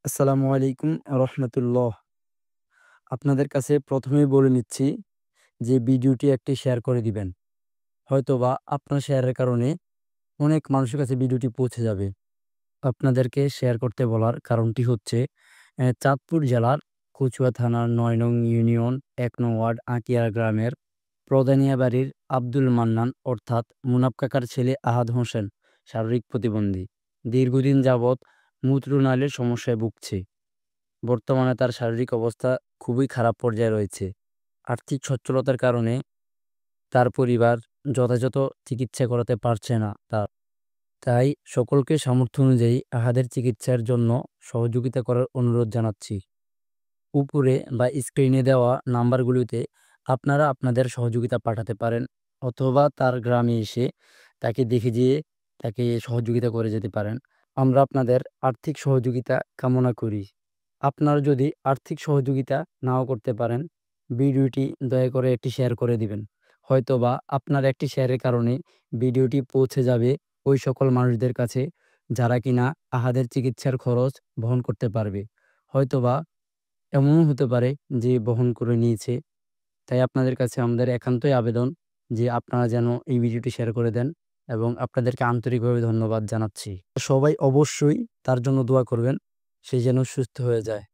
আসসালামু আলাইকুম রহমতুল্লাহ। আপনাদের কাছে প্রথমেই বলে নিচ্ছি যে ভিডিওটি একটি শেয়ার করে দিবেন। হয়তোবা আপনার শেয়ারের কারণে অনেক মানুষের কাছে ভিডিওটি পৌঁছে যাবে। আপনাদেরকে শেয়ার করতে বলার কারণটি হচ্ছে চাঁদপুর জেলার কচুয়া থানার ৯ নং ইউনিয়ন ১ নং ওয়ার্ড আকিয়ার গ্রামের প্রধানিয়া বাড়ির আব্দুল মান্নান অর্থাৎ মুনাফ কাকার ছেলে আহাদ হোসেন শারীরিক প্রতিবন্ধী। দীর্ঘদিন যাবৎ মূত্রনালীর সমস্যায় ভুগছে। বর্তমানে তার শারীরিক অবস্থা খুবই খারাপ পর্যায়ে রয়েছে। আর্থিক সচ্ছলতার কারণে তার পরিবার যথাযথ চিকিৎসা করাতে পারছে না তার। তাই সকলকে সামর্থ্য অনুযায়ী আহাদের চিকিৎসার জন্য সহযোগিতা করার অনুরোধ জানাচ্ছি। উপরে বা স্ক্রিনে দেওয়া নাম্বারগুলিতে আপনারা আপনাদের সহযোগিতা পাঠাতে পারেন, অথবা তার গ্রামে এসে তাকে দেখে যেয়ে তাকে সহযোগিতা করে যেতে পারেন। আমরা আপনাদের আর্থিক সহযোগিতা কামনা করি। আপনারা যদি আর্থিক সহযোগিতা নাও করতে পারেন, ভিডিওটি দয়া করে একটি শেয়ার করে দিবেন। হয়তোবা আপনার একটি শেয়ারের কারণে ভিডিওটি পৌঁছে যাবে ওই সকল মানুষদের কাছে যারা কিনা আহাদের চিকিৎসার খরচ বহন করতে পারবে। হয়তোবা এমনও হতে পারে যে বহন করে নিয়েছে। তাই আপনাদের কাছে আমাদের একান্তই আবেদন যে আপনারা যেন এই ভিডিওটি শেয়ার করে দেন, এবং আপনাদেরকে আন্তরিকভাবে ধন্যবাদ জানাচ্ছি। সবাই অবশ্যই তার জন্য দোয়া করবেন, সে যেন সুস্থ হয়ে যায়।